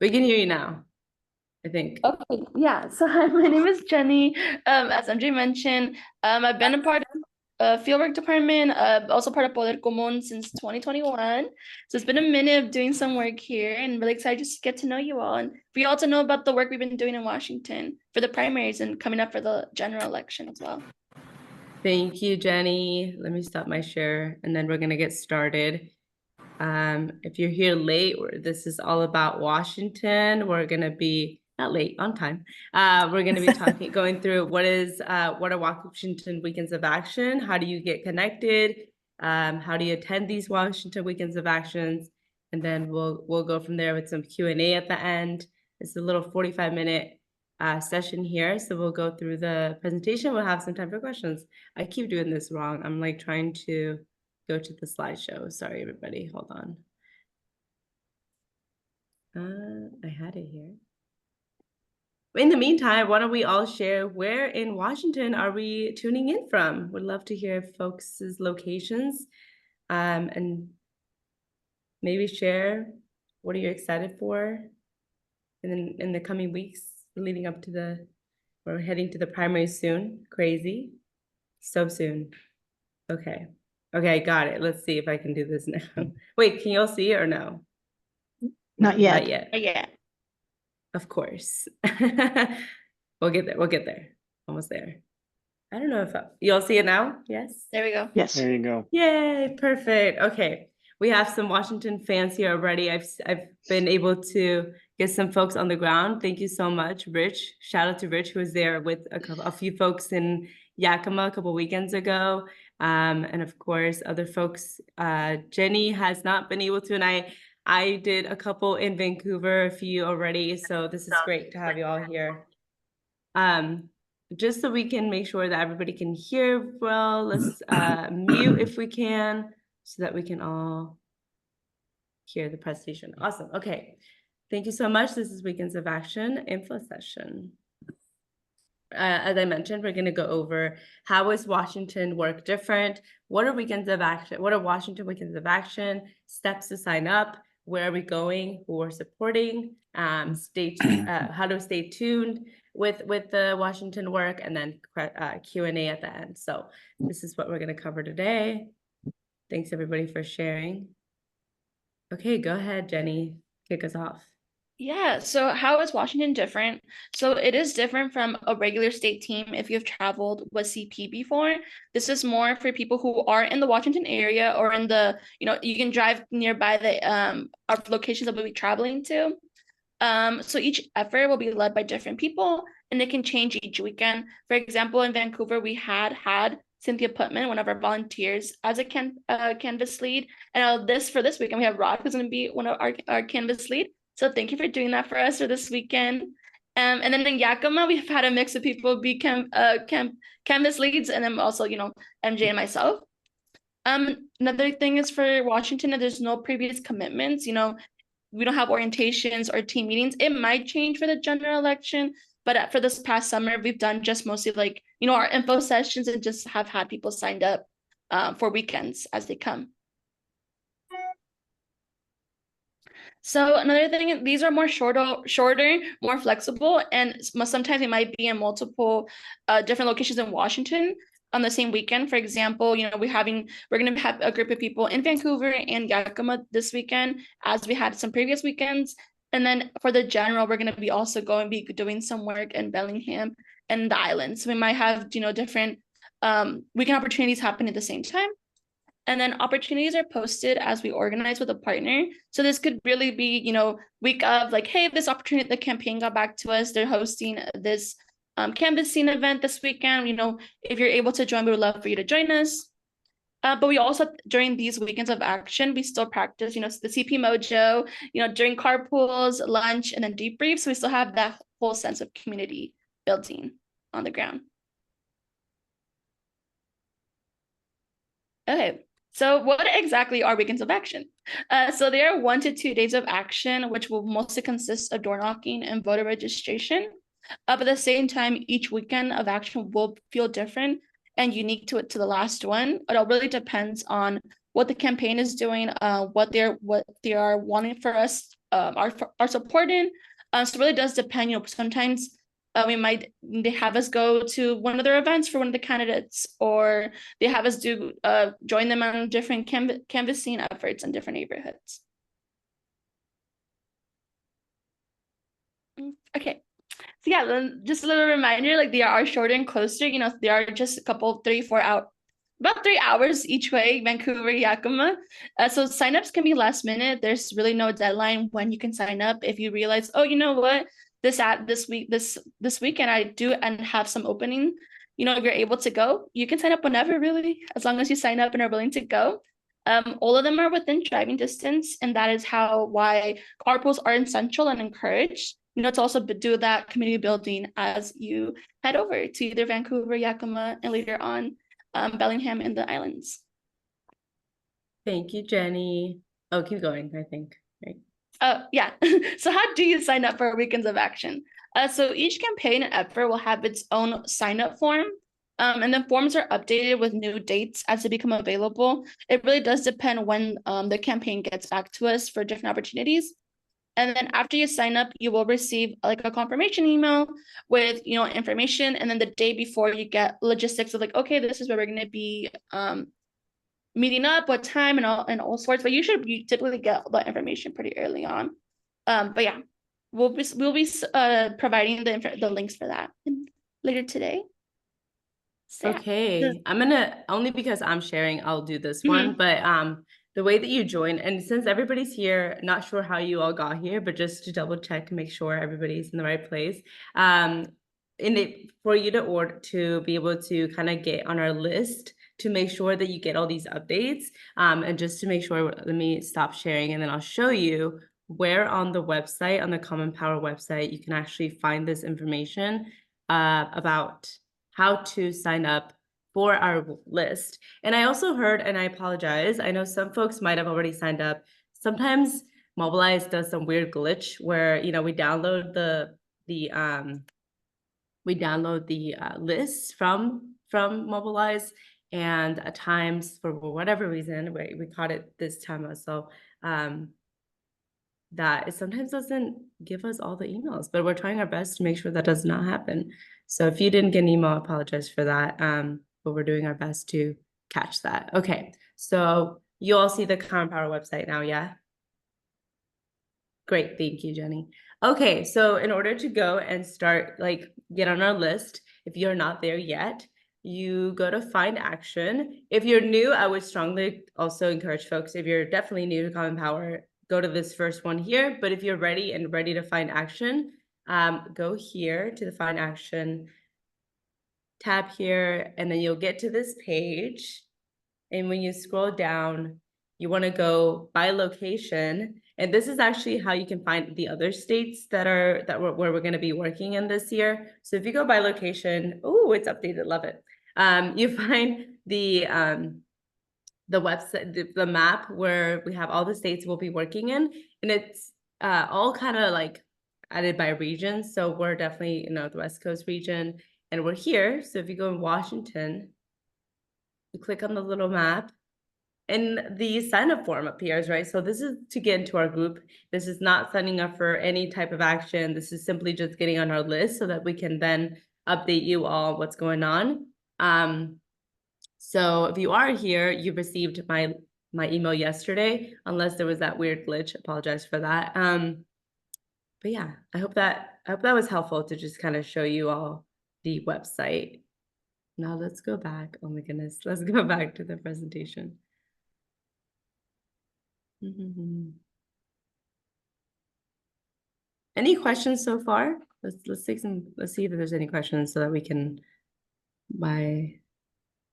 We can hear you now, I think. Okay, yeah. So hi, my name is Jenny. As MJ mentioned, I've been a part of fieldwork department, also part of Poder Común since 2021. So it's been a minute of doing some work here and really excited just to get to know you all and for you all to know about the work we've been doing in Washington for the primaries and coming up for the general election as well. Thank you, Jenny. Let me stop my share and then we're gonna get started. If you're here late, this is all about Washington. We're gonna be not late, on time. We're gonna be going through what are Washington Weekends of Action? How do you get connected? How do you attend these Washington Weekends of Actions? And then we'll go from there with some Q&A at the end. It's a little 45-minute session here, so we'll go through the presentation. We'll have some time for questions. I keep doing this wrong. I'm like trying to go to the slideshow. Sorry, everybody. Hold on. I had it here. In the meantime, why don't we all share where in Washington are we tuning in from? Would love to hear folks' locations, and maybe share what are you excited for in the coming weeks leading up to we're heading to the primary soon. Crazy. So soon. Okay. Okay, got it. Let's see if I can do this now. Wait, can you all see it or no? Not Not yet. yet. Yeah. Of course. We'll get there. We'll get there. Almost there. I don't know if you all see it now. Yes. There we go. Yes. There you go. Yay, perfect. Okay. We have some Washington fans here already. I've been able to get some folks on the ground. Thank you so much, Rich. Shout out to Rich, who was there with a few folks in Yakima a couple weekends ago. And of course, other folks. Jenny has not been able to, and I did a couple in Vancouver, a few already. So this is great to have you all here. Just so we can make sure that everybody can hear well, let's mute if we can, so that we can all hear the presentation. Awesome. Okay. Thank you so much. This is Weekends of Action info session. As I mentioned, we're going to go over how is Washington work different? What are Weekends of Action? What are Washington Weekends of Action? Steps to sign up. Where are we going? Who are supporting? Stay tuned. How to stay tuned with the Washington work, and then Q&A at the end. So this is what we're going to cover today. Thanks everybody for sharing. Okay, go ahead, Jenny. Kick us off. Yeah, so how is Washington different? So it is different from a regular state team if you've traveled with CP before. This is more for people who are in the Washington area or in the, you can drive nearby the our locations that we'll be traveling to. So each effort will be led by different people and it can change each weekend. For example, in Vancouver, we had Cynthia Putman, one of our volunteers, as a canvas lead. And for this weekend, we have Rod, who's going to be one of our canvas lead. So thank you for doing that for us for this weekend. And then in Yakima, we've had a mix of people be canvas leads, and then also, MJ and myself. Another thing is for Washington, there's no previous commitments. We don't have orientations or team meetings. It might change for the general election, but for this past summer, we've done just mostly our info sessions and just have had people signed up for weekends as they come. So another thing, these are more shorter, more flexible, and sometimes it might be in multiple different locations in Washington on the same weekend. For example, we're going to have a group of people in Vancouver and Yakima this weekend, as we had some previous weekends. And then for the general, we're going to be also be doing some work in Bellingham and the islands. So we might have, different weekend opportunities happen at the same time. And then opportunities are posted as we organize with a partner. So this could really be, week of hey, this opportunity, the campaign got back to us. They're hosting this canvassing event this weekend. If you're able to join, we would love for you to join us. But we also, during these weekends of action, we still practice, the CP mojo, during carpools, lunch, and then debriefs. So we still have that whole sense of community building on the ground. Okay. So what exactly are weekends of action? So there are 1 to 2 days of action, which will mostly consist of door knocking and voter registration. But at the same time, each weekend of action will feel different and unique to the last one. It all really depends on what the campaign is doing, what they are wanting for us are supporting. So it really does depend. Sometimes they have us go to one of their events for one of the candidates, or they have us do join them on different canvassing efforts in different neighborhoods. Okay. So yeah, then just a little reminder, like they are shorter and closer, they are just a couple, 3-4 hours, about 3 hours each way, Vancouver, Yakima. So signups can be last minute. There's really no deadline when you can sign up. If you realize, oh, you know what, this weekend I do and have some opening, if you're able to go, you can sign up whenever, really, as long as you sign up and are willing to go. All of them are within driving distance, and that is why carpools are essential and encouraged. To also do that community building as you head over to either Vancouver, Yakima, and later on Bellingham and the islands. Thank you, Jenny. Oh, keep going, I think. Right. Yeah. So how do you sign up for Weekends of Action? So each campaign and effort will have its own sign-up form. And then forms are updated with new dates as they become available. It really does depend when the campaign gets back to us for different opportunities. And then after you sign up, you will receive like a confirmation email with, information. And then the day before, you get logistics of like, okay, this is where we're going to be meeting up, what time, and all sorts. But you typically get all that information pretty early on. But yeah, we'll be providing the links for that later today. So, okay, I'm gonna, only because I'm sharing, I'll do this one, but the way that you join, and since everybody's here, not sure how you all got here, but just to double check, make sure everybody's in the right place. For you to be able to kind of get on our list to make sure that you get all these updates, and just to make sure, let me stop sharing and then I'll show you where on the website, on the Common Power website, you can actually find this information about how to sign up for our list. And I also heard, and I apologize, I know some folks might have already signed up. Sometimes Mobilize does some weird glitch where, we download the lists from Mobilize, and at times, for whatever reason, we caught it this time also, that it sometimes doesn't give us all the emails, but we're trying our best to make sure that does not happen. So if you didn't get an email, I apologize for that, but we're doing our best to catch that. Okay, so you all see the Common Power website now, yeah? Great, thank you, Jenny. Okay, so in order to go and start, get on our list, if you're not there yet, you go to Find Action. If you're new, I would strongly also encourage folks, if you're definitely new to Common Power, go to this first one here. But if you're ready to find action, go here to the Find Action tab here, and then you'll get to this page. And when you scroll down, you want to go by location. And this is actually how you can find the other states where we're going to be working in this year. So if you go by location, oh, it's updated, love it. You find the website, the map where we have all the states we'll be working in, and it's all kind of like added by region. So we're definitely the West Coast region, and we're here. So if you go in Washington, you click on the little map, and the sign up form appears, right? So this is to get into our group. This is not signing up for any type of action. This is simply just getting on our list so that we can then update you all what's going on. So if you are here, you received my email yesterday, unless there was that weird glitch. Apologize for that. But yeah, I hope that was helpful to just kind of show you all the website. Now let's go back. Oh my goodness, let's go back to the presentation. Any questions so far? Let's see if there's any questions so that we can in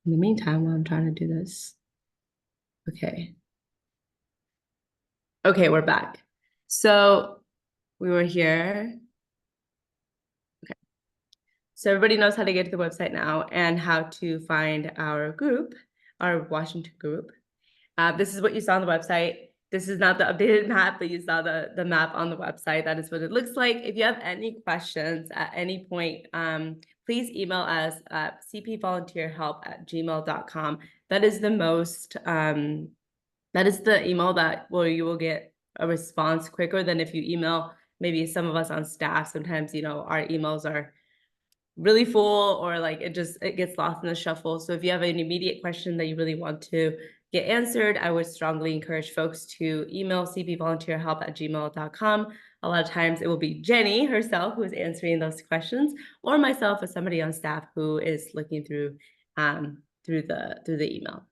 the meantime, while I'm trying to do this. Okay. Okay, we're back. So we were here. Okay. So everybody knows how to get to the website now and how to find our group, our Washington group. This is what you saw on the website. This is not the updated map, but you saw the map on the website. That is what it looks like. If you have any questions at any point, please email us at cpvolunteerhelp@gmail.com. That is the email where you will get a response quicker than if you email. Maybe some of us on staff, sometimes, our emails are really full, or like it gets lost in the shuffle. So if you have an immediate question that you really want to get answered, I would strongly encourage folks to email cpvolunteerhelp@gmail.com. A lot of times it will be Jenny herself who is answering those questions, or myself or somebody on staff who is looking through the email.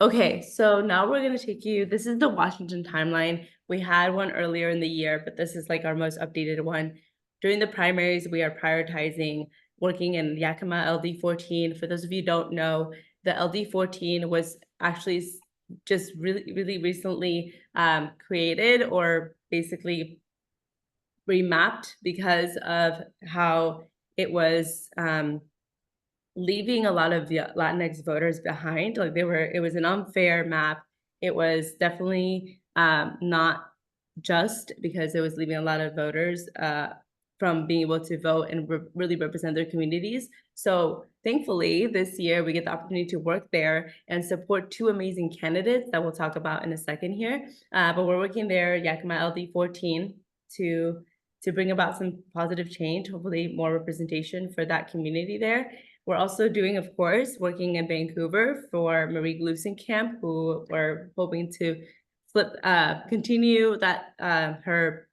Okay, so now we're going to take you, this is the Washington timeline. We had one earlier in the year, but this is like our most updated one. During the primaries, we are prioritizing working in Yakima LD14. For those of you who don't know, the LD14 was actually just really, really recently created, or basically remapped, because of how it was leaving a lot of the Latinx voters behind. Like it was an unfair map. It was definitely not just, because it was leaving a lot of voters from being able to vote and really represent their communities. So thankfully, this year we get the opportunity to work there and support two amazing candidates that we'll talk about in a second here. But we're working there, Yakima LD14, to bring about some positive change, hopefully more representation for that community there. We're also doing, of course, working in Vancouver for Marie Glusenkamp, who we're hoping to continue that her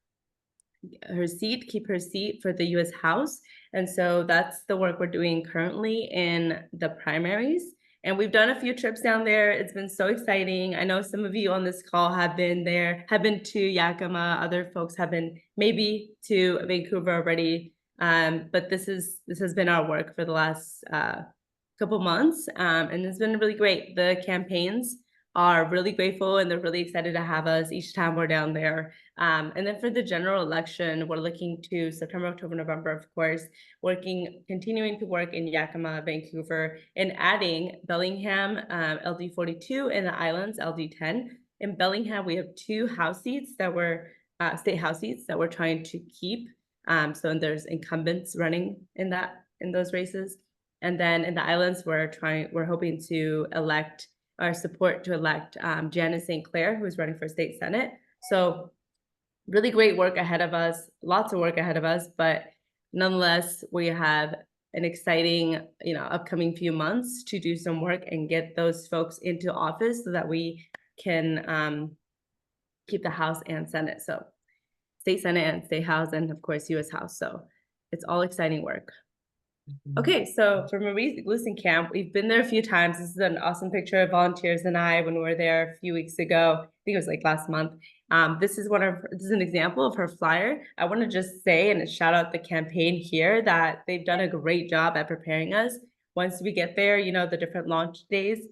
seat, keep her seat for the U.S. House. And so that's the work we're doing currently in the primaries. And we've done a few trips down there. It's been so exciting. I know some of you on this call have been there, have been to Yakima. Other folks have been maybe to Vancouver already. But this has been our work for the last couple months, and it's been really great. The campaigns are really grateful, and they're really excited to have us each time we're down there. And then for the general election, we're looking to September, October, November, of course, continuing to work in Yakima, Vancouver, and adding Bellingham, LD42, and the Islands, LD10. In Bellingham, we have two House seats that were state House seats that we're trying to keep. So there's incumbents running in those races. And then in the Islands, we're hoping to elect Janice St. Clair, who's running for state Senate. So really great work ahead of us, lots of work ahead of us, but nonetheless, we have an exciting, upcoming few months to do some work and get those folks into office so that we can keep the House and Senate. So state Senate and state House, and of course, U.S. House. So it's all exciting work. Okay, so for Marie Glusenkamp, we've been there a few times. This is an awesome picture of volunteers and I when we were there a few weeks ago. I think it was like last month. This is an example of her flyer. I want to just say and shout out the campaign here that they've done a great job at preparing us. Once we get there, the different launch days,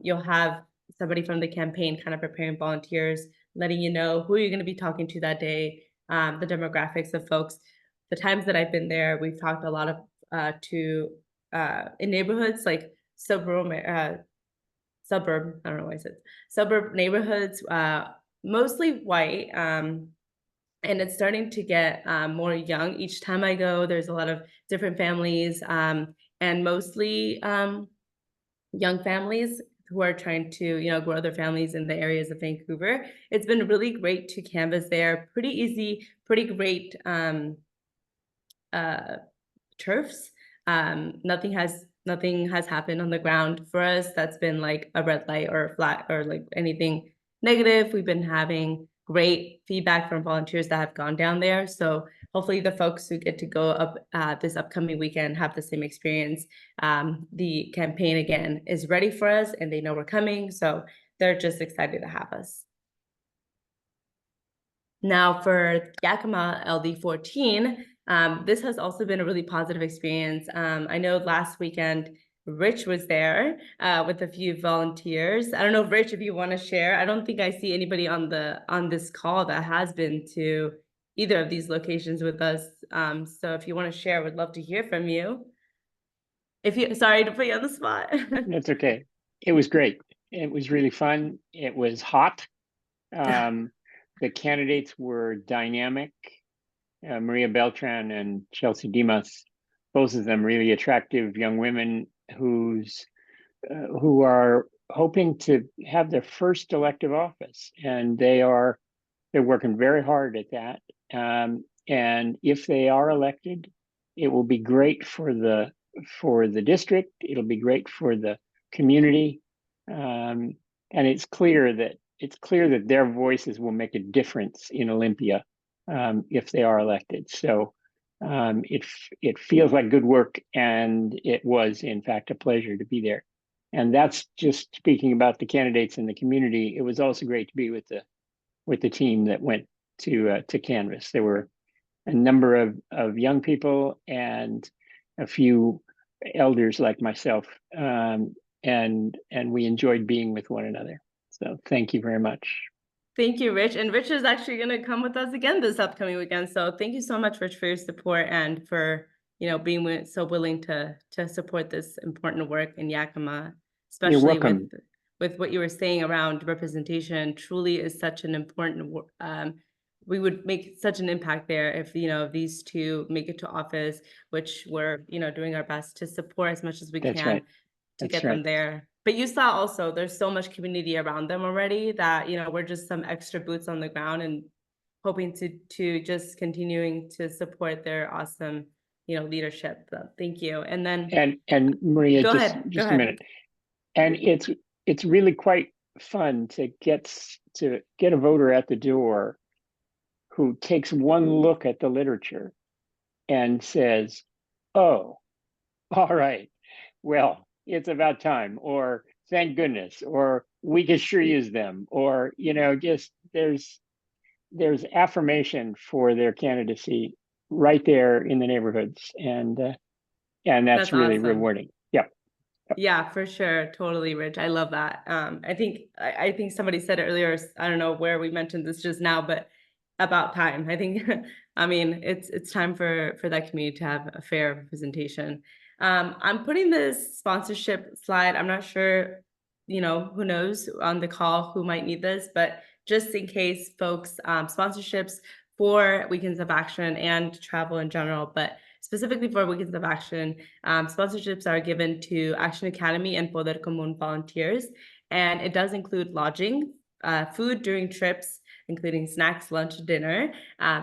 you'll have somebody from the campaign kind of preparing volunteers, letting you know who you're going to be talking to that day, the demographics of folks. The times that I've been there, we've talked a lot of in neighborhoods like suburb, I don't know why I said suburb neighborhoods, mostly white, and it's starting to get more young. Each time I go, there's a lot of different families, and mostly young families who are trying to, grow their families in the areas of Vancouver. It's been really great to canvass there. Pretty easy, pretty great turfs. Nothing has happened on the ground for us that's been like a red light or a flat or like anything negative. We've been having great feedback from volunteers that have gone down there. So hopefully the folks who get to go up this upcoming weekend have the same experience. The campaign again is ready for us and they know we're coming. So they're just excited to have us. Now for Yakima LD14, this has also been a really positive experience. I know last weekend, Rich was there with a few volunteers. I don't know, Rich, if you want to share. I don't think I see anybody on this call that has been to either of these locations with us. So if you want to share, I would love to hear from you. Sorry to put you on the spot. That's okay. It was great. It was really fun. It was hot. The candidates were dynamic. Maria Beltran and Chelsea Dimas, both of them really attractive young women who are hoping to have their first elective office, and they're working very hard at that. And if they are elected, it will be great for the district. It'll be great for the community, and it's clear that their voices will make a difference in Olympia if they are elected. So it feels like good work, and it was in fact a pleasure to be there. And that's just speaking about the candidates and the community. It was also great to be with the team that went to Canvas. There were a number of young people and a few elders like myself, and we enjoyed being with one another. So thank you very much. Thank you, Rich. And Rich is actually going to come with us again this upcoming weekend. So thank you so much, Rich, for your support and for being so willing to support this important work in Yakima, especially with what you were saying around representation. Truly is such an important we would make such an impact there if these two make it to office, which we're doing our best to support as much as we can to get them there. But you saw also there's so much community around them already that we're just some extra boots on the ground and hoping to just continuing to support their awesome leadership. So thank you. And then and Maria, go just ahead. a minute. And it's really quite fun to get a voter at the door who takes one look at the literature and says, "Oh, all right, well, it's about time," or "Thank goodness," or "We could sure use them," or just there's affirmation for their candidacy right there in the neighborhoods, and that's really awesome. rewarding. Yeah. Yeah, for sure. Totally, Rich. I love that. I think somebody said it earlier. I don't know where we mentioned this just now, but about time. I think, I mean, it's time for that community to have a fair representation. I'm putting this sponsorship slide. I'm not sure, who knows on the call who might need this, but just in case folks, sponsorships for Weekends of Action and travel in general, but specifically for Weekends of Action, sponsorships are given to Action Academy and Poder Común volunteers, and it does include lodging, food during trips, including snacks, lunch, dinner,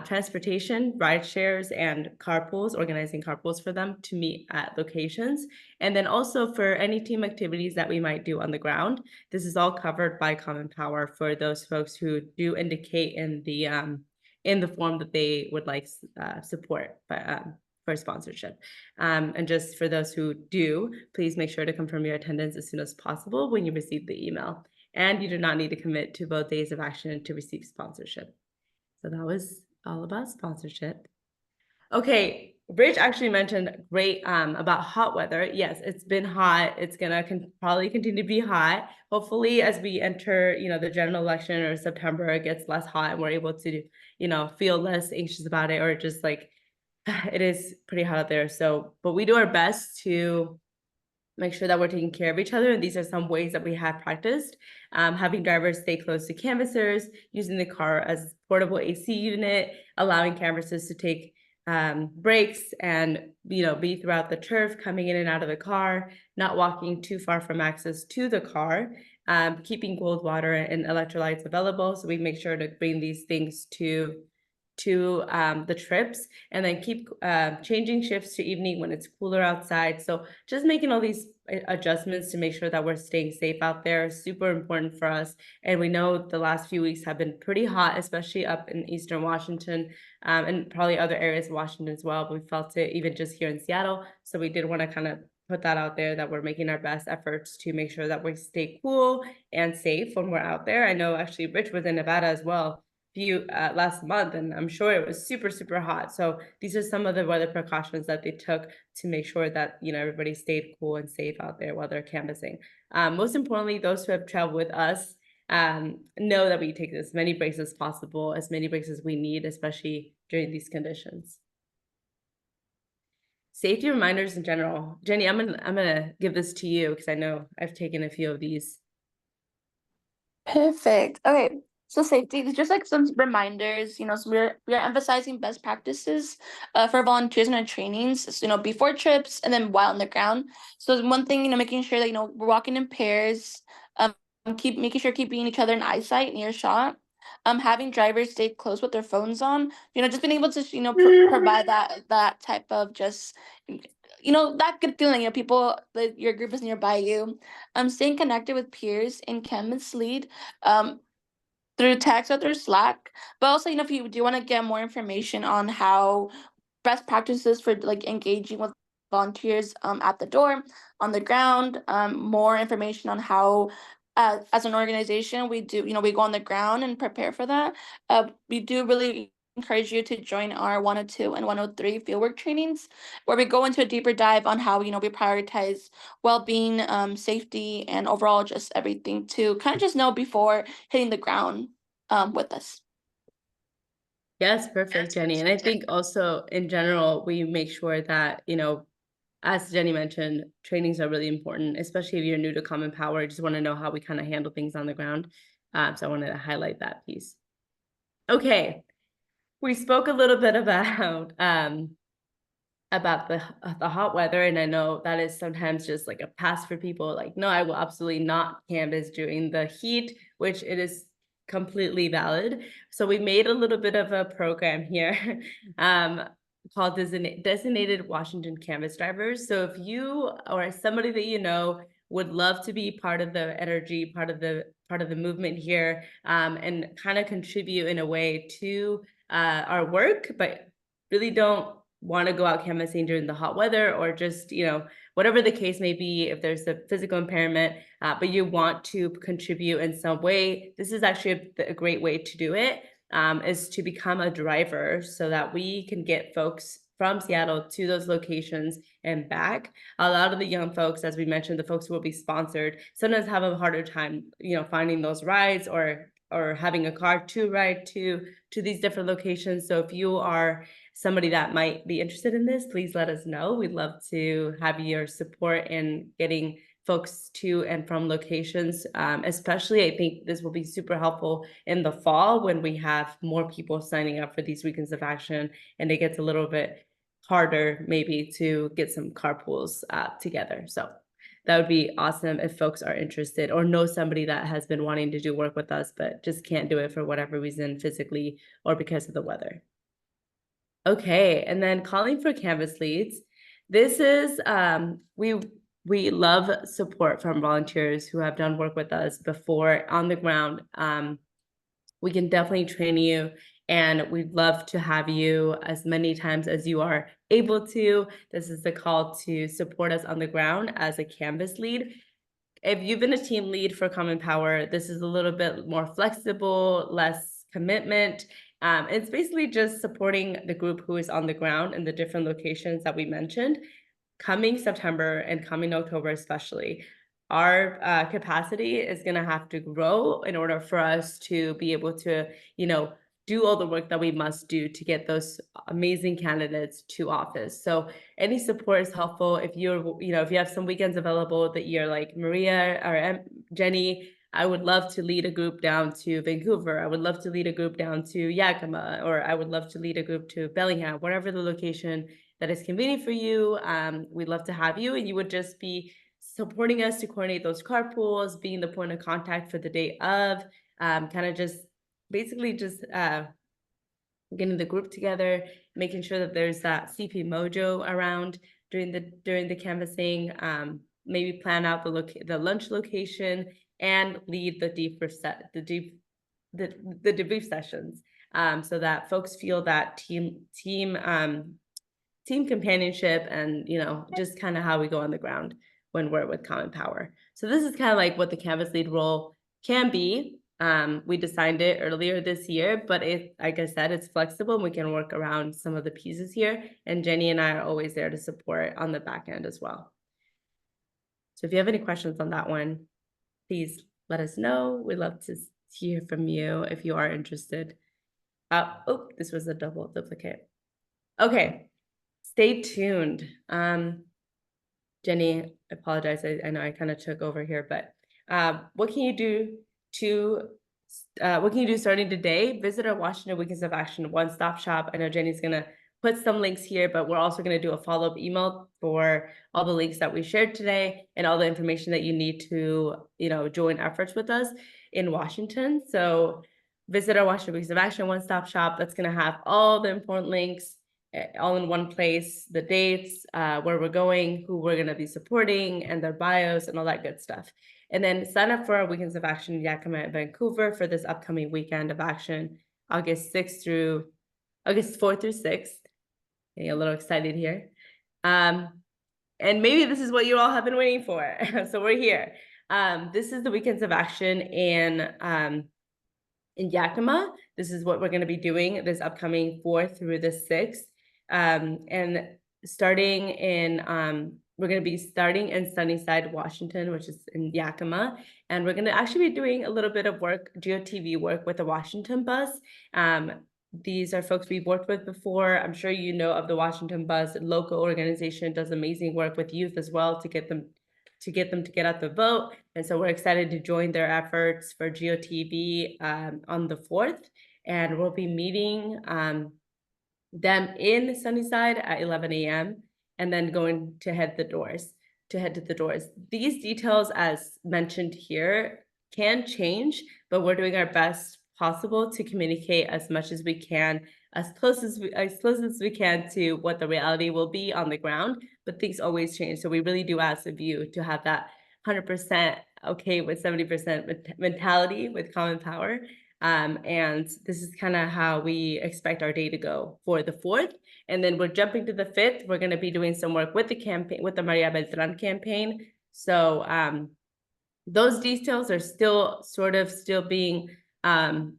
transportation, ride shares, and carpools, organizing carpools for them to meet at locations. And then also for any team activities that we might do on the ground. This is all covered by Common Power for those folks who do indicate in the form that they would like support for sponsorship. And just for those who do, please make sure to confirm your attendance as soon as possible when you receive the email. And you do not need to commit to both days of action to receive sponsorship. So that was all about sponsorship. Okay, Rich actually mentioned great about hot weather. Yes, it's been hot. It's gonna probably continue to be hot. Hopefully, as we enter, the general election or September, it gets less hot and we're able to, feel less anxious about it, or just like it is pretty hot out there. So, but we do our best to make sure that we're taking care of each other. And these are some ways that we have practiced. Having drivers stay close to canvassers, using the car as portable AC unit, allowing canvassers to take breaks and be throughout the turf, coming in and out of the car, not walking too far from access to the car, keeping cold water and electrolytes available. So we make sure to bring these things to the trips, and then keep changing shifts to evening when it's cooler outside. So just making all these adjustments to make sure that we're staying safe out there is super important for us. And we know the last few weeks have been pretty hot, especially up in Eastern Washington, and probably other areas of Washington as well. But we felt it even just here in Seattle. So we did want to kind of put that out there, that we're making our best efforts to make sure that we stay cool and safe when we're out there. I know actually Rich was in Nevada as well last month, and I'm sure it was super hot. So these are some of the weather precautions that they took to make sure that everybody stayed cool and safe out there while they're canvassing. Most importantly, those who have traveled with us know that we take as many breaks as possible, as many breaks as we need, especially during these conditions. Safety reminders in general. Jenny, I'm gonna give this to you because I know I've taken a few of these. Perfect. Okay. So safety is just like some reminders, so we're emphasizing best practices for volunteers in our trainings, before trips and then while on the ground. So one thing, making sure that, we're walking in pairs, Keep making sure keeping each other in eyesight and earshot. Having drivers stay close with their phones on. Just being able to provide that type of just that good feeling. People that your group is nearby you. Staying connected with peers in Canvas Lead. Through text or through Slack. But also, if you do want to get more information on how best practices for like engaging with volunteers at the door, on the ground, more information on how as an organization we do, we go on the ground and prepare for that. We do really encourage you to join our 102 and 103 fieldwork trainings where we go into a deeper dive on how we prioritize well-being, safety, and overall just everything to kind of just know before hitting the ground with us. Yes, perfect, Jenny. And I think also in general, we make sure that, as Jenny mentioned, trainings are really important, especially if you're new to Common Power. Just want to know how we kind of handle things on the ground. So I wanted to highlight that piece. Okay, we spoke a little bit about the hot weather, and I know that is sometimes just like a pass for people. Like, no, I will absolutely not canvas during the heat, which it is completely valid. So we made a little bit of a program here called Designated Washington Canvas Drivers. So if you or somebody that would love to be part of the energy, part of the movement here, and kind of contribute in a way to our work, but really don't want to go out canvassing during the hot weather, or just, whatever the case may be, if there's a physical impairment, but you want to contribute in some way, this is actually a great way to do it, is to become a driver so that we can get folks from Seattle to those locations and back. A lot of the young folks, as we mentioned, the folks who will be sponsored, sometimes have a harder time, finding those rides or having a car to ride to these different locations. So if you are somebody that might be interested in this, please let us know. We'd love to have your support in getting folks to and from locations. Especially, I think this will be super helpful in the fall when we have more people signing up for these weekends of action, and it gets a little bit harder maybe to get some carpools together. So that would be awesome if folks are interested or know somebody that has been wanting to do work with us, but just can't do it for whatever reason, physically or because of the weather. Okay, and then calling for Canvas leads. This is, we love support from volunteers who have done work with us before on the ground. We can definitely train you, and we'd love to have you as many times as you are able to. This is the call to support us on the ground as a Canvas lead. If you've been a team lead for Common Power, this is a little bit more flexible, less commitment. It's basically just supporting the group who is on the ground in the different locations that we mentioned. Coming September and coming October especially, our capacity is going to have to grow in order for us to be able to, do all the work that we must do to get those amazing candidates to office. So any support is helpful. If if you have some weekends available that you're like Maria or Jenny, I would love to lead a group down to Vancouver. I would love to lead a group down to Yakima, or I would love to lead a group to Bellingham, whatever the location that is convenient for you. We'd love to have you, and you would just be supporting us to coordinate those carpools, being the point of contact for the day of, kind of just basically just getting the group together, making sure that there's that CP mojo around during the canvassing, maybe plan out the lunch location and lead the debrief sessions, so that folks feel that team companionship and just kind of how we go on the ground when we're with Common Power. So this is kind of like what the Canvas lead role can be. We designed it earlier this year, but like I said, it's flexible and we can work around some of the pieces here. And Jenny and I are always there to support on the back end as well. So if you have any questions on that one, please let us know. We'd love to hear from you if you are interested. Oh, this was a duplicate. Okay, stay tuned. Jenny, I apologize. I know I kind of took over here, but what can you do starting today? Visit our Washington Weekends of Action one-stop shop. I know Jenny's gonna put some links here, but we're also going to do a follow-up email for all the links that we shared today and all the information that you need to, join efforts with us in Washington. So visit our Washington Weeks of Action one-stop shop. That's going to have all the important links all in one place, the dates, where we're going, who we're going to be supporting, and their bios and all that good stuff. And then sign up for our Weekends of Action in Yakima and Vancouver for this upcoming weekend of action, August 4th through 6th. Getting a little excited here. And maybe this is what you all have been waiting for. So we're here. This is the Weekends of Action in Yakima. This is what we're going to be doing this upcoming 4th through the 6th. And starting in, we're going to be starting in Sunnyside, Washington, which is in Yakima. And we're going to actually be doing a little bit of work, GeoTV work with the Washington Bus. These are folks we've worked with before. I'm sure you know of the Washington Bus. Local organization does amazing work with youth as well to get them to get out the vote. And so we're excited to join their efforts for GeoTV on the 4th. And we'll be meeting them in Sunnyside at 11 a.m. and then going to head to the doors. These details, as mentioned here, can change, but we're doing our best possible to communicate as much as we can, as close as we can to what the reality will be on the ground, but things always change. So we really do ask of you to have that 100% okay with 70% mentality with common power. And this is kind of how we expect our day to go for the 4th. And then we're jumping to the 5th. We're going to be doing some work with the campaign, with the Maria Beltran campaign. So those details are still being, I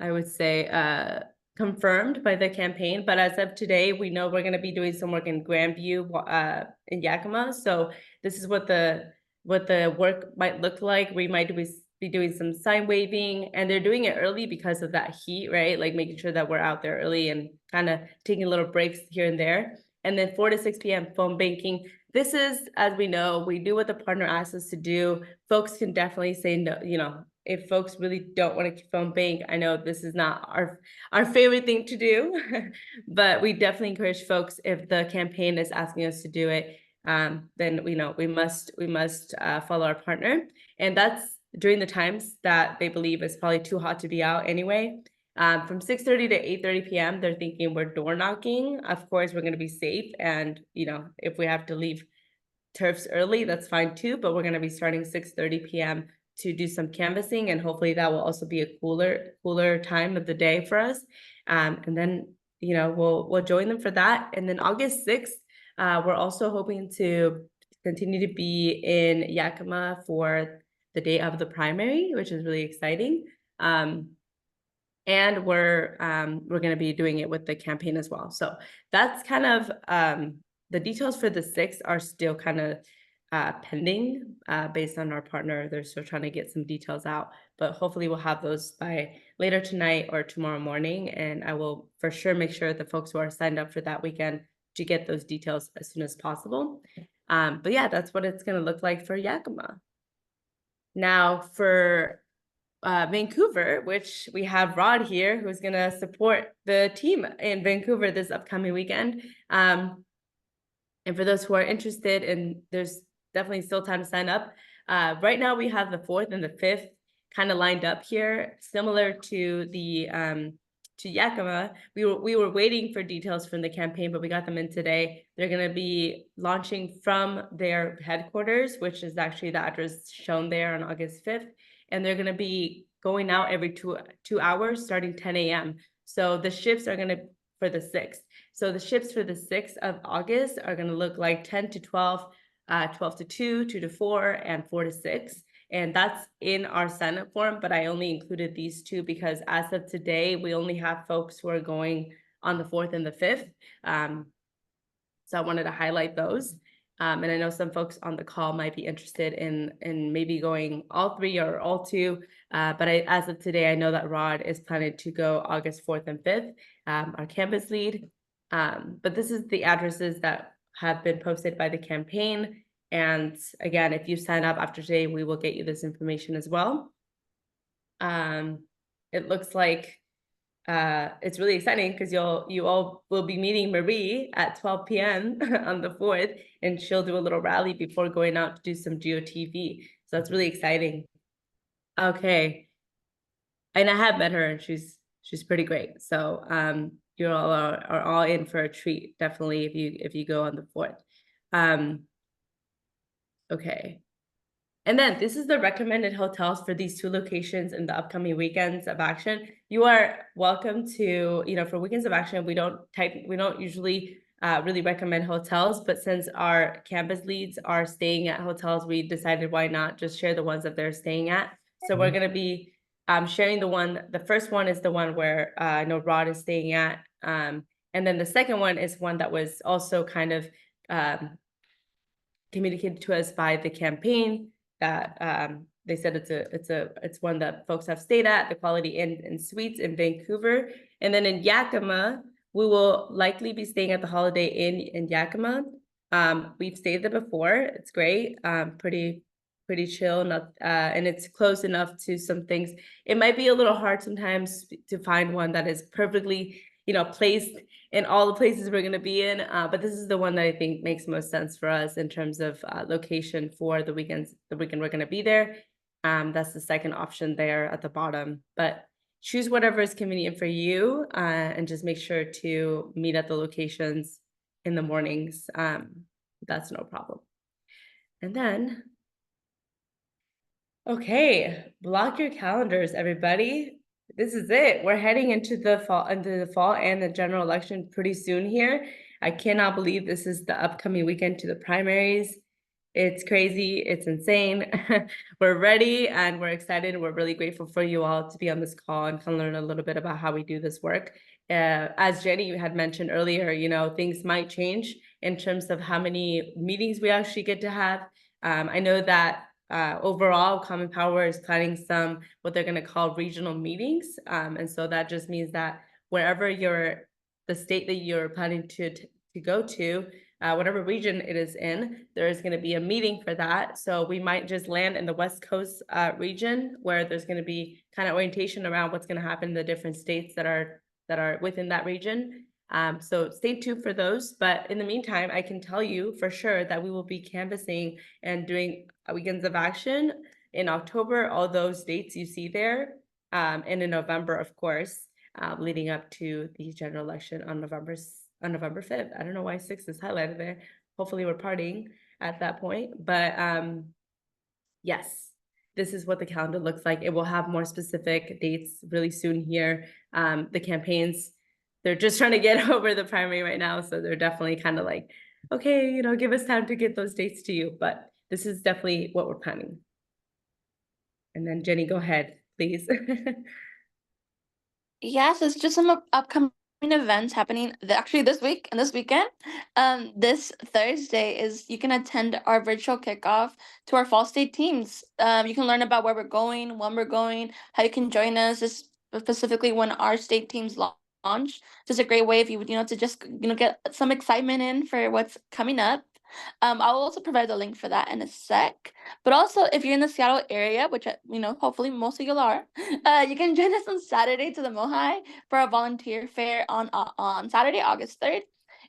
would say, confirmed by the campaign. But as of today, we know we're going to be doing some work in Grandview, in Yakima. So this is what the work might look like. We might be doing some sign waving, and they're doing it early because of that heat, right? Like making sure that we're out there early and kind of taking little breaks here and there. And then 4 to 6 p.m. phone banking. This is, as we know, we do what the partner asks us to do. Folks can definitely say no, if folks really don't want to phone bank. I know this is not our favorite thing to do, but we definitely encourage folks, if the campaign is asking us to do it, then we must follow our partner. And that's during the times that they believe is probably too hot to be out anyway. From 6:30 to 8:30 p.m., they're thinking we're door knocking. Of course, we're going to be safe. And, if we have to leave turfs early, that's fine too. But we're going to be starting 6:30 p.m. to do some canvassing. And hopefully that will also be a cooler time of the day for us. And then, we'll join them for that. And then August 6th, we're also hoping to continue to be in Yakima for the day of the primary, which is really exciting. And we're going to be doing it with the campaign as well. So that's kind of the details for the 6th are still kind of pending based on our partner. They're still trying to get some details out, but hopefully we'll have those by later tonight or tomorrow morning. And I will for sure make sure the folks who are signed up for that weekend to get those details as soon as possible. But yeah, that's what it's going to look like for Yakima. Now for Vancouver, which we have Rod here, who's going to support the team in Vancouver this upcoming weekend. And for those who are interested, and there's definitely still time to sign up. Right now we have the 4th and the 5th kind of lined up here, similar to the to Yakima. We were waiting for details from the campaign, but we got them in today. They're going to be launching from their headquarters, which is actually the address shown there on August 5th. And they're going to be going out every two hours starting 10 a.m. So the shifts are going to, for the 6th. So the shifts for the 6th of August are going to look like 10 to 12, 12 to 2, 2 to 4, and 4 to 6. And that's in our sign-up form, but I only included these two because as of today, we only have folks who are going on the 4th and the 5th. So I wanted to highlight those. And I know some folks on the call might be interested in maybe going all 3 or all 2. But as of today, I know that Rod is planning to go August 4th and 5th, our campus lead. But this is the addresses that have been posted by the campaign. And again, if you sign up after today, we will get you this information as well. It looks like it's really exciting because you all will be meeting Marie at 12 p.m. on the 4th, and she'll do a little rally before going out to do some GeoTV. So that's really exciting. Okay. And I have met her, and she's pretty great. So you all are all in for a treat, definitely, if you go on the 4th. Okay. And then this is the recommended hotels for these 2 locations in the upcoming weekends of action. You are welcome to, for weekends of action, we don't usually really recommend hotels, but since our campus leads are staying at hotels, we decided why not just share the ones that they're staying at. So we're gonna be sharing the first one is the one where I know Rod is staying at. And then the second one is one that was also kind of communicated to us by the campaign that they said it's one that folks have stayed at, the Quality Inn and Suites in Vancouver. And then in Yakima, we will likely be staying at the Holiday Inn in Yakima. We've stayed there before. It's great. Pretty chill, and it's close enough to some things. It might be a little hard sometimes to find one that is perfectly, placed in all the places we're going to be in. But this is the one that I think makes most sense for us in terms of location for the weekend we're going to be there. That's the second option there at the bottom. But choose whatever is convenient for you, and just make sure to meet at the locations in the mornings. That's no problem. And then, okay, block your calendars, everybody. This is it. We're heading into the fall and the general election pretty soon here. I cannot believe this is the upcoming weekend to the primaries. It's crazy. It's insane. We're ready and we're excited. We're really grateful for you all to be on this call and kind of learn a little bit about how we do this work. As Jenny had mentioned earlier, things might change in terms of how many meetings we actually get to have. I know that overall, Common Power is planning some what they're going to call regional meetings, and so that just means that wherever the state that you're planning to go to, whatever region it is in, there is going to be a meeting for that. So we might just land in the West Coast region, where there's going to be kind of orientation around what's going to happen in the different states that are within that region. So stay tuned for those. But in the meantime, I can tell you for sure that we will be canvassing and doing weekends of action in October, all those dates you see there, and in November, of course, leading up to the general election on November 5th. I don't know why 6 is highlighted there. Hopefully we're partying at that point. But yes, this is what the calendar looks like. It will have more specific dates really soon here. The campaigns, they're just trying to get over the primary right now. So they're definitely kind of like, okay, give us time to get those dates to you. But this is definitely what we're planning. And then Jenny, go ahead, please. Yes, it's just some upcoming events happening actually this week and this weekend. This Thursday you can attend our virtual kickoff to our fall state teams. You can learn about where we're going, when we're going, how you can join us. This specifically when our state teams launch. This is a great way if you to just get some excitement in for what's coming up. I'll also provide the link for that in a sec. But also, if you're in the Seattle area, which hopefully most of you are, you can join us on Saturday to the Mohai for a volunteer fair on Saturday, August 3rd.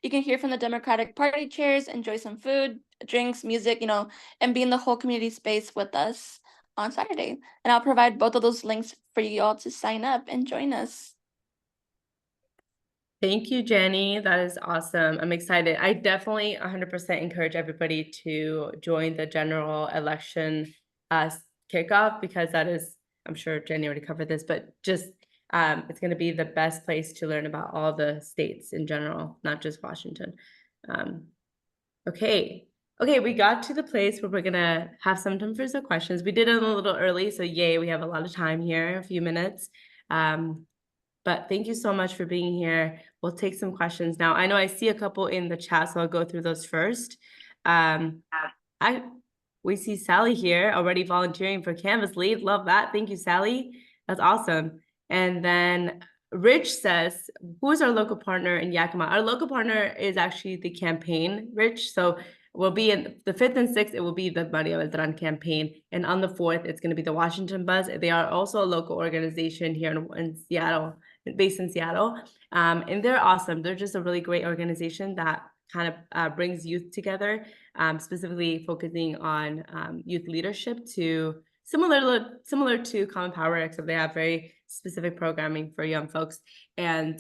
You can hear from the Democratic Party chairs, enjoy some food, drinks, music, and be in the whole community space with us on Saturday. And I'll provide both of those links for you all to sign up and join us. Thank you, Jenny. That is awesome. I'm excited. I definitely 100% encourage everybody to join the general election kickoff, because that is, I'm sure Jenny already covered this, but just it's going to be the best place to learn about all the states in general, not just Washington. Okay, we got to the place where we're going to have some time for some questions. We did it a little early, so yay, we have a lot of time here, a few minutes. But thank you so much for being here. We'll take some questions now. I know I see a couple in the chat, so I'll go through those first. We see Sally here already volunteering for Canvas Lead. Love that. Thank you, Sally. That's awesome. And then Rich says, who's our local partner in Yakima? Our local partner is actually the campaign, Rich. So we'll be in the 5th and 6th, it will be the Maria Beltran campaign. And on the 4th, it's going to be the Washington Buzz. They are also a local organization here in Seattle. based in Seattle. And they're awesome. They're just a really great organization that kind of brings youth together, specifically focusing on youth leadership to similar to Common Power, except they have very specific programming for young folks. And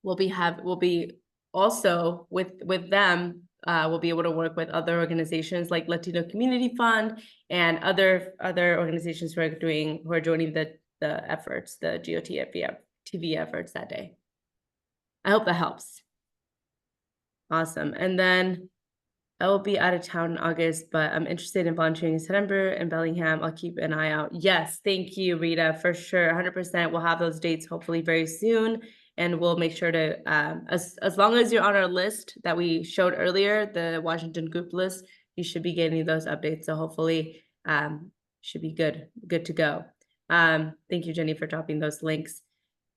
we'll be also with them. We'll be able to work with other organizations like Latino Community Fund and other organizations who are joining the efforts, the GOTV efforts that day. I hope that helps. Awesome. And then I will be out of town in August, but I'm interested in volunteering in September in Bellingham. I'll keep an eye out. Yes, thank you, Rita, for sure. 100%. We'll have those dates hopefully very soon. And we'll make sure to, as long as you're on our list that we showed earlier, the Washington group list, you should be getting those updates. So hopefully should be good to go. Thank you, Jenny, for dropping those links.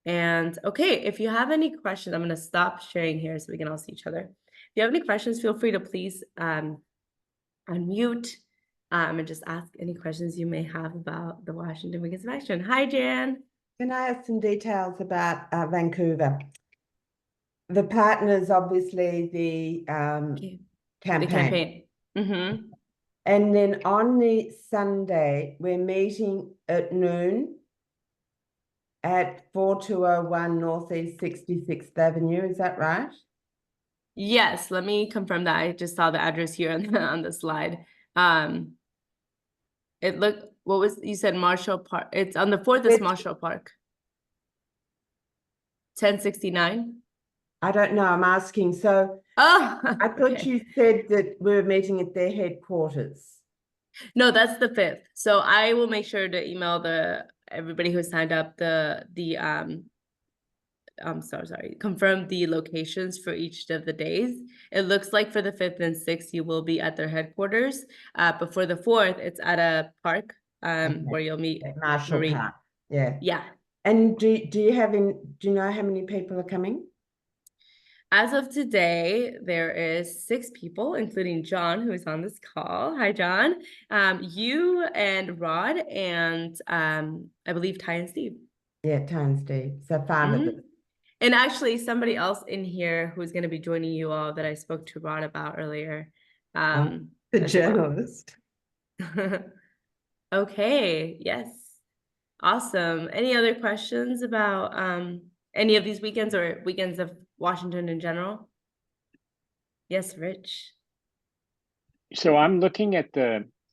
And okay, if you have any questions, I'm going to stop sharing here so we can all see each other. If you have any questions, feel free to please unmute and just ask any questions you may have about the Washington Weekends of Action. Hi, Jan. Can I have some details about Vancouver? The partners, obviously, the campaign. The campaign. Mm-hmm. And then on the Sunday, we're meeting at noon at 4201 Northeast 66th Avenue. Is that right? Yes, let me confirm that. I just saw the address here on the slide. It looked, what was, you said Marshall Park. It's on the 4th is Marshall Park. 1069? I don't know, I'm asking. So Oh, I thought you said that we were meeting at their headquarters. No, that's the 5th. So I will make sure to email everybody who signed up I'm sorry, confirm the locations for each of the days. It looks like for the 5th and 6th, you will be at their headquarters. But for the 4th, it's at a park where you'll meet at Marshall Marie. Park. Yeah. Yeah. And do you know how many people are coming? As of today, there is 6 people, including John, who is on this call. Hi, John. You and Rod and I believe Ty and Steve. Yeah, Ty and Steve. So 5 of them. And actually somebody else in here who's going to be joining you all that I spoke to Rod about earlier. The journalist. Well. Okay. Yes. Awesome. Any other questions about any of these weekends or weekends of Washington in general? Yes, Rich. So I'm looking at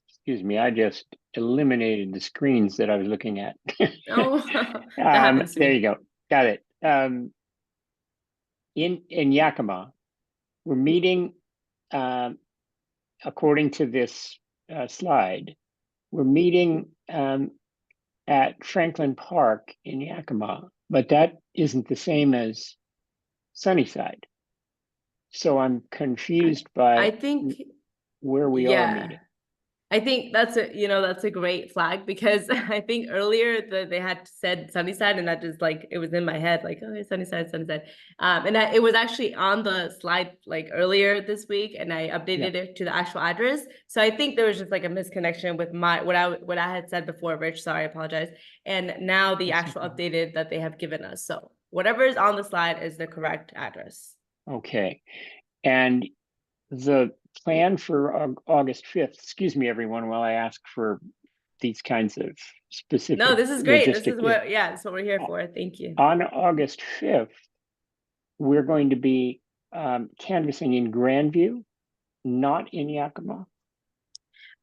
excuse me, I just eliminated the screens that I was looking at. Oh, that happens to me. There you go. Got it. In Yakima, we're meeting, according to this slide, we're meeting at Franklin Park in Yakima, but that isn't the same as Sunnyside. So I'm confused by I think where we are meeting. I think that's a great flag because I think earlier they had said Sunnyside and that just like it was in my head like, oh, Sunnyside. And it was actually on the slide like earlier this week and I updated it to the actual address. So I think there was just like a misconnection with what I had said before, Rich. Sorry, I apologize. And now the actual updated that they have given us. So whatever is on the slide is the correct address. Okay. And the plan for August 5th, excuse me, everyone, while I ask for these kinds of specific. No, this is great. This is that's what we're here for. Thank you. On August 5th, we're going to be canvassing in Grandview, not in Yakima.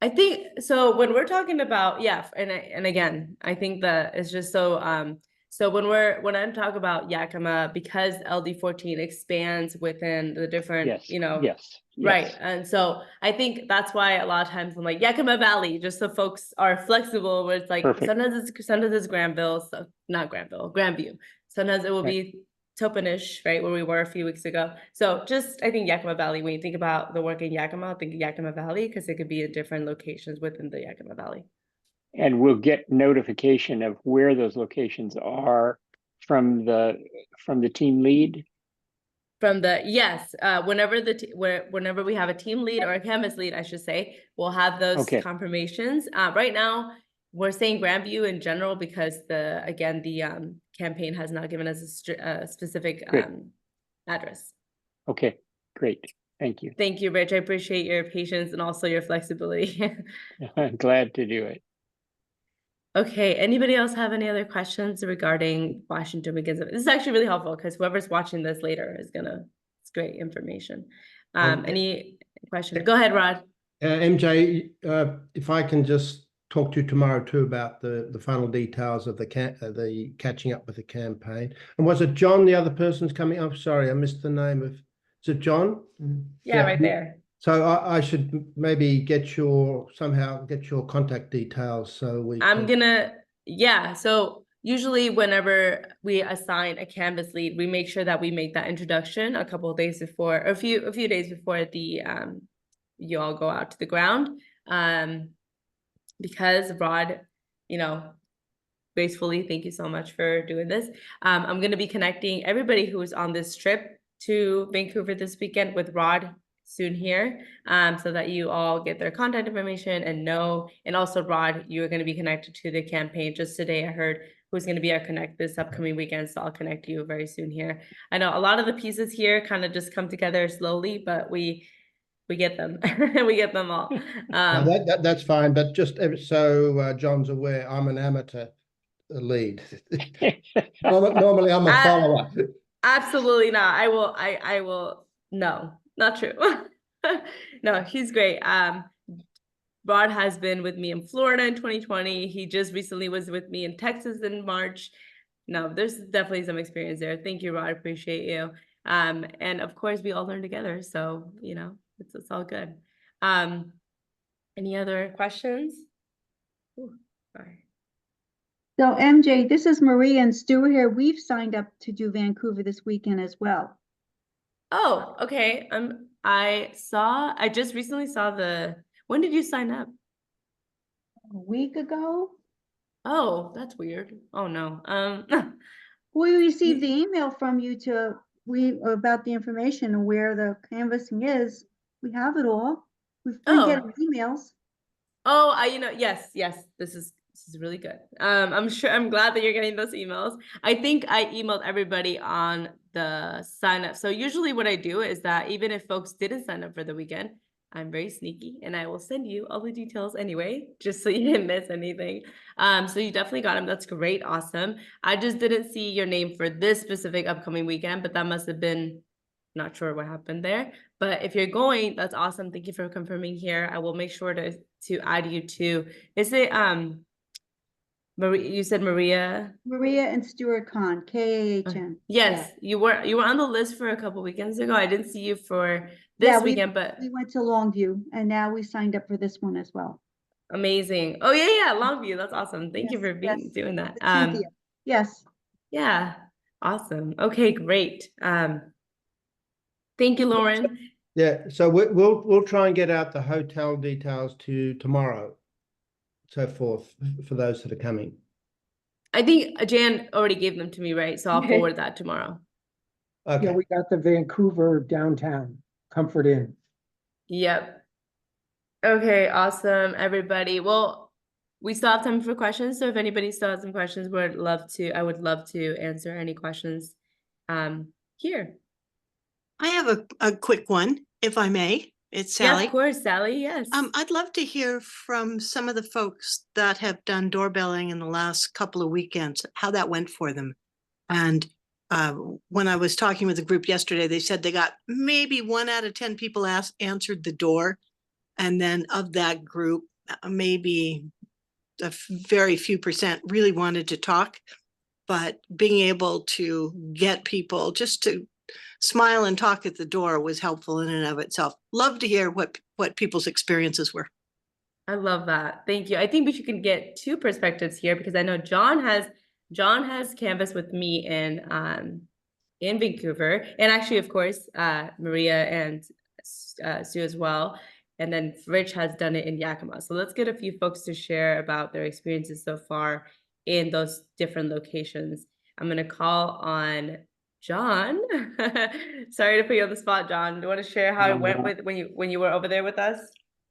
I think so when we're talking about, and again, I think that it's just so so when I'm talking about Yakima, because LD14 expands within the different, Yes. Right. And so I think that's why a lot of times I'm like Yakima Valley, just so folks are flexible where it's like sometimes it's Granville, so not Granville, Grandview. Sometimes it will be Topanish, right, where we were a few weeks ago. So just I think Yakima Valley, when you think about the work in Yakima, think Yakima Valley because it could be in different locations within the Yakima Valley. And we'll get notification of where those locations are from the team lead. From the whenever we have a team lead or a canvas lead, I should say, we'll have those confirmations. Right now, we're saying Grandview in general because the campaign has not given us a specific Great. address. Okay, great. Thank you. Thank you, Rich. I appreciate your patience and also your flexibility. I'm glad to do it. Okay, anybody else have any other questions regarding Washington Weekends? This is actually really helpful because whoever's watching this later is it's great information. Any questions? Go ahead, Rod. MJ, if I can just talk to you tomorrow too about the final details of the catching up with the campaign. And was it John, the other person's coming? I'm sorry, I missed the name of. Is it John? Yeah, right there. So I should maybe somehow get your contact details so we. So usually whenever we assign a Canvas lead, we make sure that we make that introduction a couple of days before, or a few days before you all go out to the ground. Because Rod, gracefully, thank you so much for doing this. I'm going to be connecting everybody who is on this trip to Vancouver this weekend with Rod soon here, so that you all get their contact information and also Rod, you're going to be connected to the campaign. Just today I heard who's going to be our connect this upcoming weekend, so I'll connect you very soon here. I know a lot of the pieces here kind of just come together slowly, but we get them. We get them all. That's fine, but just so John's aware, I'm an amateur lead. Normally I'm a follower. Absolutely not. I will. No, not true. No, he's great. Rod has been with me in Florida in 2020. He just recently was with me in Texas in March. No, there's definitely some experience there. Thank you, Rod. Appreciate you. And of course we all learn together. So, it's all good. Any other questions? Ooh, sorry. So MJ, this is Maria and Stuart here. We've signed up to do Vancouver this weekend as well. Oh, okay. I just recently saw when did you sign up? A week ago. Oh, that's weird. Oh no. We received the email from you about the information and where the canvassing is. We have it all. We've been getting emails. Oh, yes, this is really good. I'm glad that you're getting those emails. I think I emailed everybody on the sign up. So usually what I do is that even if folks didn't sign up for the weekend, I'm very sneaky and I will send you all the details anyway, just so you didn't miss anything. So you definitely got them. That's great. Awesome. I just didn't see your name for this specific upcoming weekend, but that must have been, not sure what happened there. But if you're going, that's awesome. Thank you for confirming here. I will make sure to add you to, is it, Maria, you said Maria and Stuart Kahn, KAHN. Yes, you were on the list for a couple weekends ago. I didn't see you for this weekend, but we went to Longview and now we signed up for this one as well. Amazing. Oh yeah, Longview. That's awesome. Thank you for doing that. Yes. Yeah, awesome. Okay, great. Thank you, Lauren. Yeah, so we'll try and get out the hotel details tomorrow. So forth for those that are coming. I think Jan already gave them to me, right? So I'll forward that tomorrow. Okay. Yeah, we got the Vancouver downtown Comfort Inn. Yep. Okay, awesome, everybody. Well, we still have time for questions. So if anybody still has some questions, I would love to answer any questions here. I have a quick one, if I may. It's Sally. Yeah, of course, Sally, yes. I'd love to hear from some of the folks that have done doorbelling in the last couple of weekends, how that went for them. And when I was talking with the group yesterday, they said they got maybe 1 out of 10 people answered the door. And then of that group, maybe a very few % really wanted to talk. But being able to get people just to smile and talk at the door was helpful in and of itself. Love to hear what people's experiences were. I love that. Thank you. I think we can get 2 perspectives here because I know John has canvassed with me in Vancouver, and actually, of course, Maria and Sue as well. And then Rich has done it in Yakima. So let's get a few folks to share about their experiences so far in those different locations. I'm going to call on John. Sorry to put you on the spot, John. Do you want to share how it went when you were over there with us?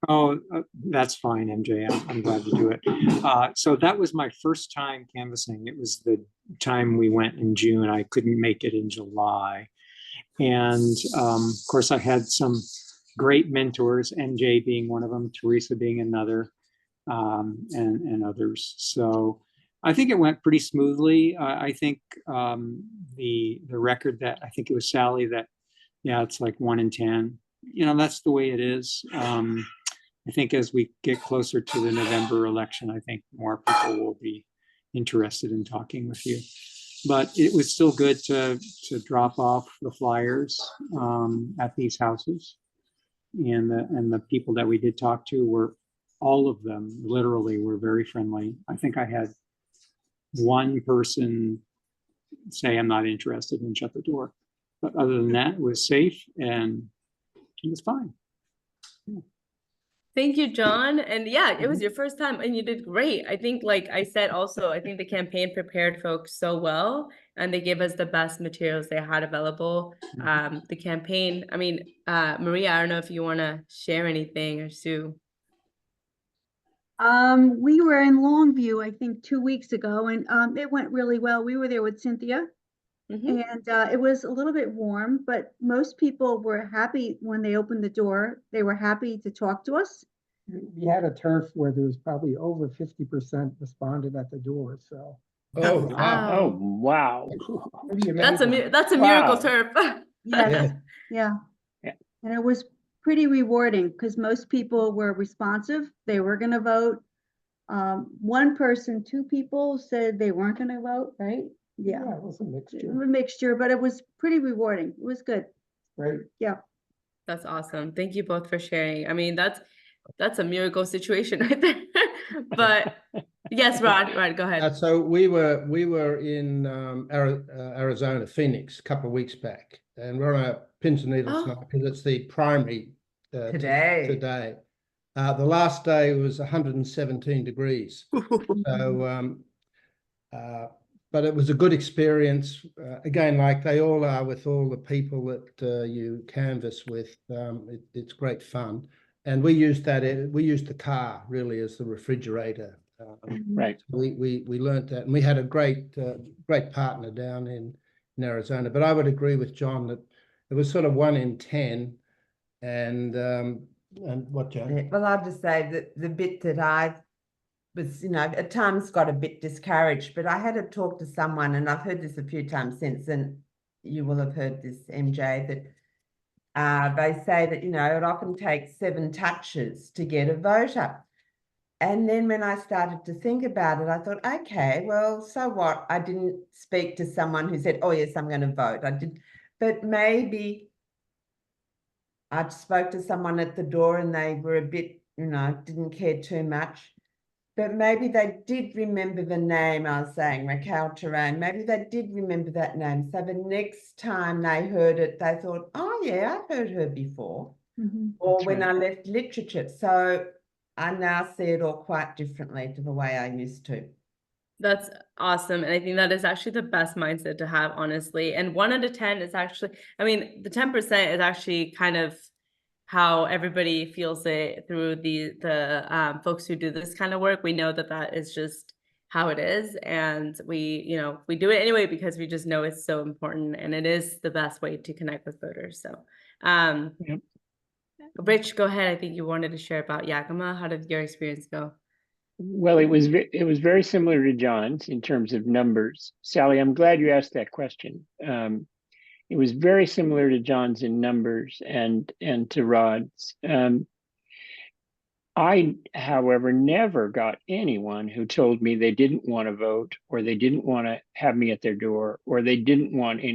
Oh, that's fine, MJ. I'm glad to do it. So that was my first time canvassing. It was the time we went in June. I couldn't make it in July. And of course, I had some great mentors, MJ being one of them, Teresa being another, and others. So I think it went pretty smoothly. I think the record that I think it was Sally that, yeah, it's like 1 in 10. You know, that's the way it is. I think as we get closer to the November election, I think more people will be interested in talking with you. But it was still good to drop off the flyers at these houses. And the people that we did talk to were, all of them literally were very friendly. I think I had one person say, I'm not interested, and shut the door. But other than that, it was safe and it was fine. Thank you, John. And yeah, it was your first time and you did great. I think, like I said, also, I think the campaign prepared folks so well and they gave us the best materials they had available. The campaign, I mean, Maria, I don't know if you want to share anything, or Sue. We were in Longview, I think 2 weeks ago, and it went really well. We were there with Cynthia. Mhm. And it was a little bit warm, but most people were happy when they opened the door. They were happy to talk to us. We had a turf where there was probably over 50% responded at the door, so. Oh, wow. Oh, wow. Pretty That's amazing. that's a miracle Wow. turf. Yes, yeah. Yeah. And it was pretty rewarding because most people were responsive. They were going to vote. One person, 2 people said they weren't going to vote, right? Yeah. Yeah, it was a It mixture, was a mixture, but it was pretty rewarding. It was good. right? Yeah. That's awesome. Thank you both for sharing. I mean, that's a miracle situation right there. But yes, Rod, go ahead. So we were in Arizona, Phoenix, a couple of weeks back, and we're on a pins and needles Oh. tonight because it's the primary Today. today. The last day was 117 degrees. So, but it was a good experience. Again, like they all are with all the people that you canvass with. It's great fun. And we used we used the car really as the refrigerator. Right. We learned that, and we had a great partner down in Arizona. But I would agree with John that it was sort of 1 in 10. And what, John? Yeah, well, I'll just say that the bit that I was, at times got a bit discouraged, but I had to talk to someone, and I've heard this a few times since, and you will have heard this, MJ, that they say that, it often takes 7 touches to get a voter. And then when I started to think about it, I thought, okay, well, so what? I didn't speak to someone who said, oh, yes, I'm going to vote. I did, but maybe I spoke to someone at the door and they were a bit, didn't care too much. But maybe they did remember the name I was saying, Raquel Terrain. Maybe they did remember that name. So the next time they heard it, they thought, oh, yeah, I've heard her before. Or That's when right. I left literature. So I now see it all quite differently to the way I used to. That's awesome. And I think that is actually the best mindset to have, honestly. And 1 out of 10 is actually, I mean, the 10% is actually kind of how everybody feels it through the folks who do this kind of work. We know that that is just how it is. And we do it anyway because we just know it's so important and it is the best way to connect with voters. So, Yep. Rich, go ahead. I think you wanted to share about Yakima. How did your experience go? Well, it was very similar to John's in terms of numbers. Sally, I'm glad you asked that question. It was very similar to John's in numbers and to Rod's. I, however, never got anyone who told me they didn't want to vote, or they didn't want to have me at their door, or they didn't want any